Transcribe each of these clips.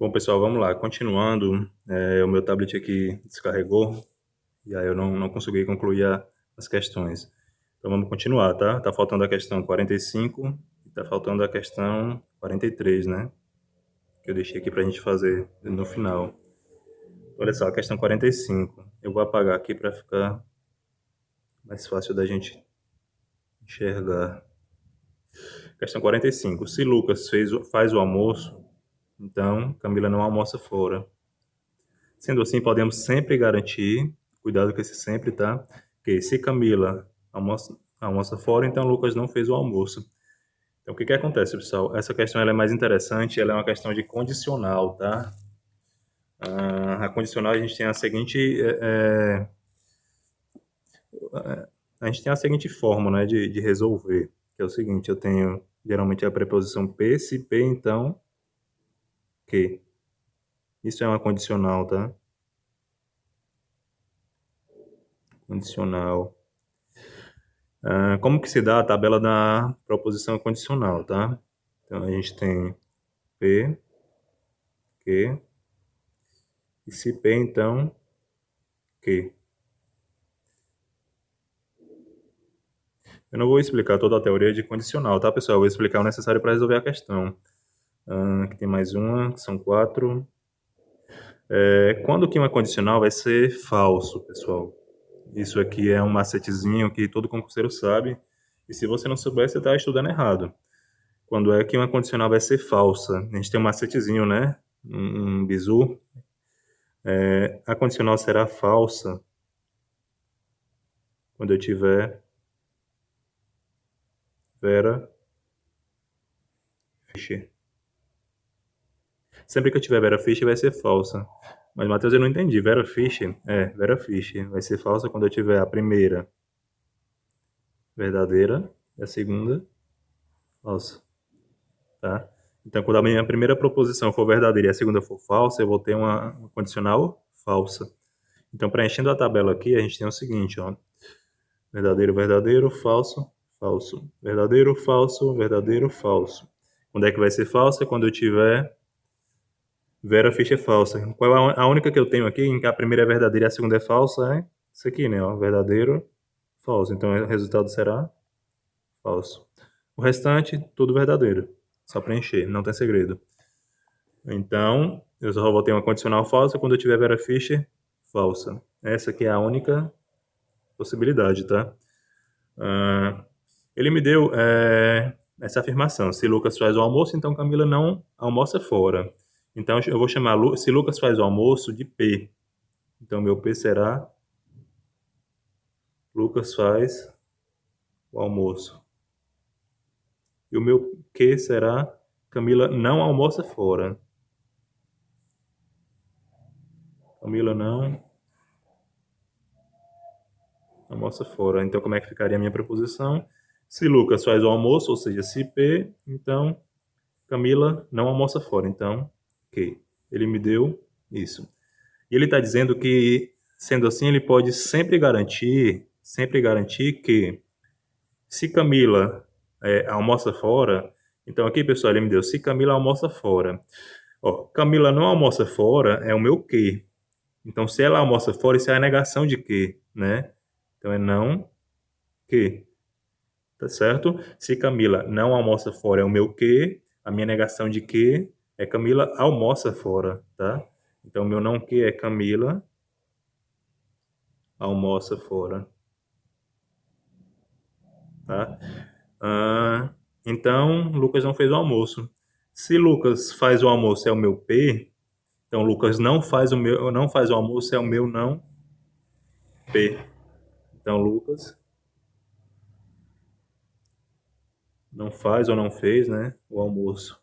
Bom, pessoal, vamos lá. Continuando, o meu tablet aqui descarregou e aí eu não consegui concluir as questões. Então vamos continuar, tá? Tá faltando a questão 45 e tá faltando a questão 43, né? Que eu deixei aqui pra gente fazer no final. Olha só, a questão 45. Eu vou apagar aqui para ficar mais fácil da gente enxergar. Questão 45. Se Lucas faz o almoço, então Camila não almoça fora. Sendo assim, podemos sempre garantir, cuidado com esse sempre, tá? Que se Camila almoça fora, então Lucas não fez o almoço. Então, o que que acontece, pessoal? Essa questão ela é mais interessante, ela é uma questão de condicional, tá? A condicional a gente tem a seguinte, a gente tem a seguinte forma, né, de resolver, que é o seguinte, eu tenho geralmente a preposição P, se P, então que. Isso é uma condicional, tá? Condicional. Como que se dá a tabela da proposição condicional, tá? Então, a gente tem P, Q, e se P, então, Q. Eu não vou explicar toda a teoria de condicional, tá, pessoal? Eu vou explicar o necessário para resolver a questão. Aqui tem mais uma, que são 4. Quando que uma condicional vai ser falso, pessoal? Isso aqui é um macetezinho que todo concurseiro sabe, e se você não souber, você está estudando errado. Quando é que uma condicional vai ser falsa? A gente tem um macetezinho, né? Um bizu. A condicional será falsa quando eu tiver Vera Fischer. Sempre que eu tiver Vera Fischer vai ser falsa. Mas, Matheus, eu não entendi. Vera Fischer? Vera Fischer. Vai ser falsa quando eu tiver a primeira verdadeira e a segunda falsa. Tá? Então, quando a minha primeira proposição for verdadeira e a segunda for falsa, eu vou ter uma condicional falsa. Então, preenchendo a tabela aqui, a gente tem o seguinte, ó. Verdadeiro, verdadeiro, falso, falso. Verdadeiro, falso, verdadeiro, falso. Quando é que vai ser falsa? Quando eu tiver Vera Fischer falsa. Qual é a única que eu tenho aqui, em que a primeira é verdadeira e a segunda é falsa? É isso aqui, né? Ó, verdadeiro, falso. Então, o resultado será falso. O restante, tudo verdadeiro. Só preencher, não tem segredo. Então, eu só vou ter uma condicional falsa quando eu tiver Vera Fischer falsa. Essa aqui é a única possibilidade, tá? Ele me deu essa afirmação. Se Lucas faz o almoço, então Camila não almoça fora. Então, eu vou chamar se Lucas faz o almoço de P. Então, meu P será Lucas faz o almoço. E o meu Q será Camila não almoça fora. Camila não almoça fora. Então, como é que ficaria a minha preposição? Se Lucas faz o almoço, ou seja, se P, então Camila não almoça fora. Então, Q. Ele me deu isso. E ele está dizendo que, sendo assim, ele pode sempre garantir que se Camila almoça fora, então aqui, pessoal, ele me deu, se Camila almoça fora. Ó, Camila não almoça fora é o meu que. Então, se ela almoça fora, isso é a negação de que, né? Então, é não que, tá certo? Se Camila não almoça fora é o meu que, a minha negação de que é Camila almoça fora, tá? Então, o meu não que é Camila almoça fora, tá? Então, Lucas não fez o almoço. Se Lucas faz o almoço é o meu P, então Lucas não faz o almoço é o meu não P. Então Lucas não faz ou não fez, né, o almoço.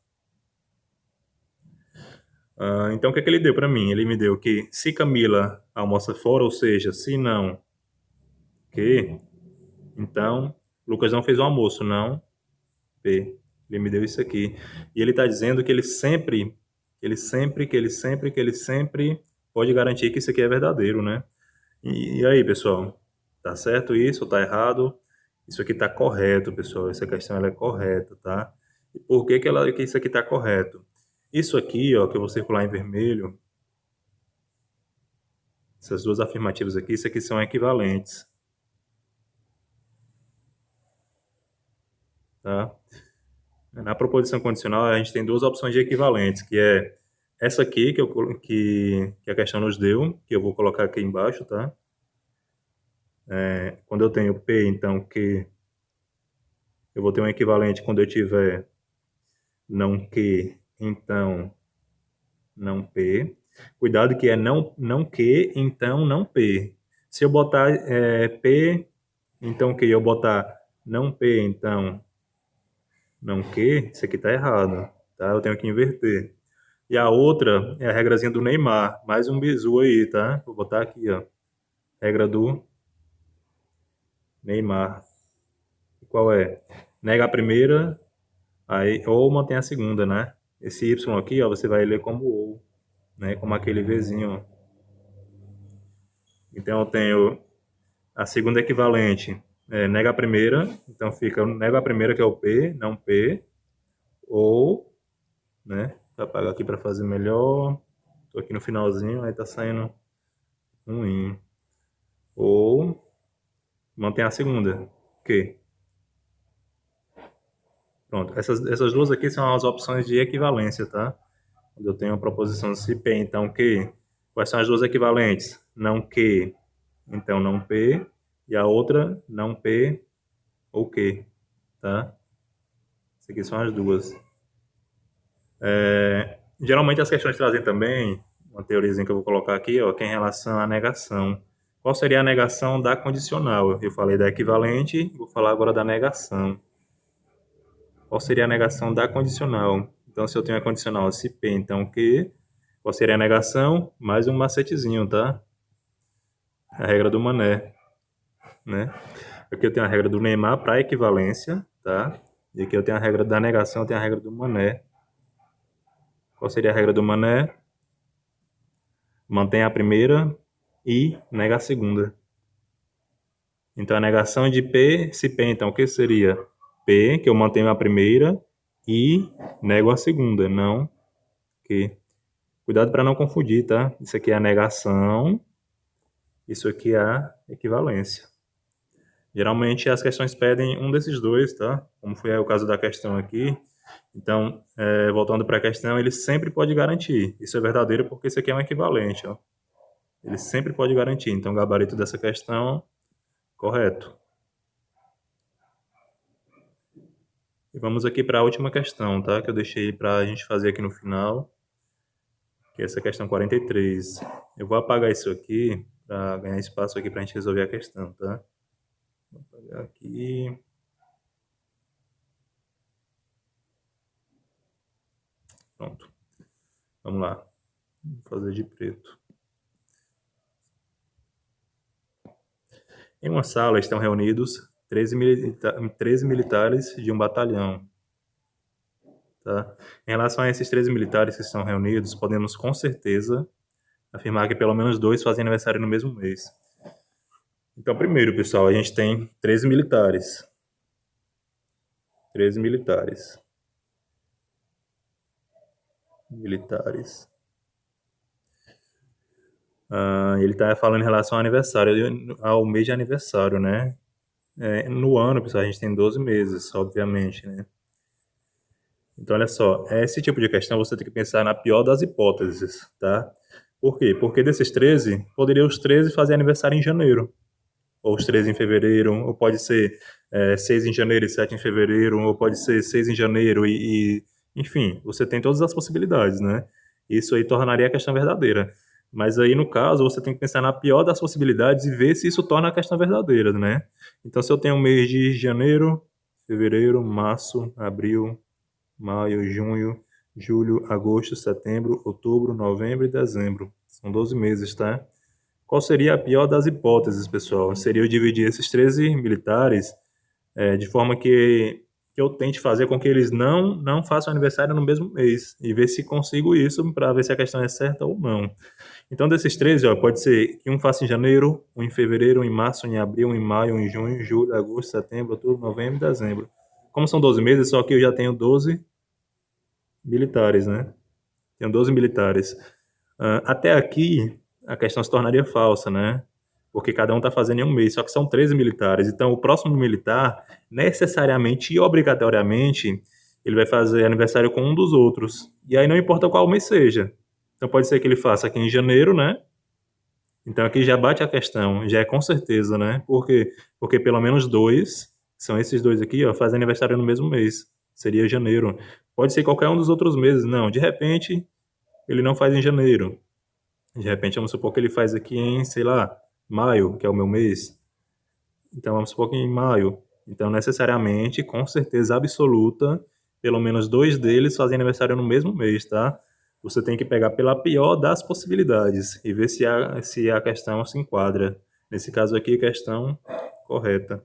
Então o que é que ele deu para mim? Ele me deu que se Camila almoça fora, ou seja, se não que, então Lucas não fez o almoço, não P. Ele me deu isso aqui. E ele está dizendo que ele sempre pode garantir que isso aqui é verdadeiro, né? E aí, pessoal? Tá certo isso? Tá errado? Isso aqui tá correto, pessoal. Essa questão ela é correta, tá? E por que que isso aqui tá correto? Isso aqui, ó, que eu vou circular em vermelho, essas duas afirmativas aqui, isso aqui são equivalentes, tá? Na proposição condicional, a gente tem duas opções de equivalentes, que é essa aqui que a questão nos deu, que eu vou colocar aqui embaixo, tá? Quando eu tenho P, então Q, eu vou ter um equivalente quando eu tiver não Q, então não P. Cuidado que é não Q, então não P. Se eu botar P, então Q, eu botar não P, então não Q, isso aqui está errado, tá? Eu tenho que inverter. E a outra é a regrazinha do Neymar. Mais um bizu aí, tá? Vou botar aqui, ó. Regra do Neymar. Qual é? Nega a primeira, aí, ou mantém a segunda, né? Esse Y aqui, ó, você vai ler como ou, né? Como aquele Vzinho. Então eu tenho a segunda equivalente. Nega a primeira, então fica nega a primeira que é o P, não P, ou, né? Vou apagar aqui para fazer melhor. Tô aqui no finalzinho, aí tá saindo ruim. Ou mantém a segunda, que pronto. Essas duas aqui são as opções de equivalência, tá? Quando eu tenho uma proposição se P, então que. Quais são as duas equivalentes? Não que, então não P, e a outra não P ou que, tá? Essas aqui são as duas. Geralmente as questões trazem também uma teoriazinha que eu vou colocar aqui, ó, que é em relação à negação. Qual seria a negação da condicional? Eu falei da equivalente, vou falar agora da negação. Qual seria a negação da condicional? Então, se eu tenho a condicional se P, então que, qual seria a negação? Mais um macetezinho, tá? A regra do Mané, né? Aqui eu tenho a regra do Neymar para equivalência, tá? E aqui eu tenho a regra da negação, eu tenho a regra do Mané. Qual seria a regra do Mané? Mantém a primeira e nega a segunda. Então, a negação de P, se P, então, o que seria? P, que eu mantenho a primeira e nego a segunda, não que. Cuidado para não confundir, tá? Isso aqui é a negação, isso aqui é a equivalência. Geralmente as questões pedem um desses dois, tá? Como foi o caso da questão aqui. Então, voltando para a questão, ele sempre pode garantir. Isso é verdadeiro porque isso aqui é um equivalente, ó. Ele sempre pode garantir. Então, o gabarito dessa questão, correto. E vamos aqui para a última questão, tá? Que eu deixei para a gente fazer aqui no final, que é essa questão 43. Eu vou apagar isso aqui para ganhar espaço aqui para a gente resolver a questão, tá? Vou apagar aqui. Pronto. Vamos lá. Vou fazer de preto. Em uma sala estão reunidos 13 militares de um batalhão. Tá? Em relação a esses 13 militares que estão reunidos, podemos com certeza afirmar que pelo menos dois fazem aniversário no mesmo mês. Então, primeiro, pessoal, a gente tem 13 militares. 13 militares. Ele está falando em relação ao aniversário, ao mês de aniversário, né? No ano, pessoal, a gente tem 12 meses, obviamente, né? Então, olha só, esse tipo de questão você tem que pensar na pior das hipóteses, tá? Por quê? Porque desses 13, poderiam os 13 fazer aniversário em janeiro, ou os 13 em fevereiro, ou pode ser 6 em janeiro e 7 em fevereiro, ou pode ser 6 em janeiro enfim, você tem todas as possibilidades, né? Isso aí tornaria a questão verdadeira. Mas aí, no caso, você tem que pensar na pior das possibilidades e ver se isso torna a questão verdadeira, né? Então, se eu tenho um mês de janeiro, fevereiro, março, abril, maio, junho, julho, agosto, setembro, outubro, novembro e dezembro. São 12 meses, tá? Qual seria a pior das hipóteses, pessoal? Seria eu dividir esses 13 militares de forma que eu tente fazer com que eles não façam aniversário no mesmo mês e ver se consigo isso para ver se a questão é certa ou não. Então, desses 13, ó, pode ser que um faça em janeiro, um em fevereiro, um em março, um em abril, um em maio, um em junho, julho, agosto, setembro, outubro, novembro e dezembro. Como são 12 meses, só que eu já tenho 12 militares, né? tenho 12 militares. Até aqui, a questão se tornaria falsa, né? Porque cada um está fazendo em um mês, só que são 13 militares. Então, o próximo militar, necessariamente e obrigatoriamente, ele vai fazer aniversário com um dos outros. E aí não importa qual mês seja. Então, pode ser que ele faça aqui em janeiro, né? Então, aqui já bate a questão, já é com certeza, né? Por quê? Porque pelo menos dois, são esses dois aqui, ó, fazem aniversário no mesmo mês. Seria janeiro. Pode ser qualquer um dos outros meses. Não, de repente, ele não faz em janeiro. De repente, vamos supor que ele faz aqui em, sei lá, maio, que é o meu mês. Então, vamos supor que em maio. Então, necessariamente, com certeza absoluta, pelo menos dois deles fazem aniversário no mesmo mês, tá? Você tem que pegar pela pior das possibilidades e ver se a questão se enquadra. Nesse caso aqui, a questão correta.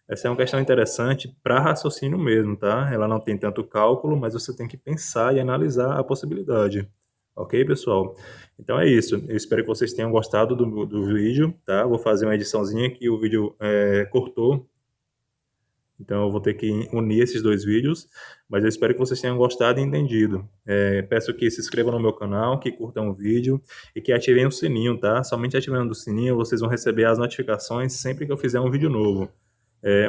Essa é uma questão interessante para raciocínio mesmo, tá? Ela não tem tanto cálculo, mas você tem que pensar e analisar a possibilidade. Ok, pessoal? Então é isso. Eu espero que vocês tenham gostado do vídeo, tá? Vou fazer uma ediçãozinha que o vídeo cortou. Então eu vou ter que unir esses dois vídeos, mas eu espero que vocês tenham gostado e entendido. Peço que se inscrevam no meu canal, que curtam o vídeo e que ativem o sininho, tá? Somente ativando o sininho vocês vão receber as notificações sempre que eu fizer um vídeo novo.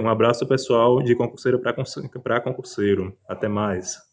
Um abraço, pessoal, de concurseiro para concurseiro. Até mais.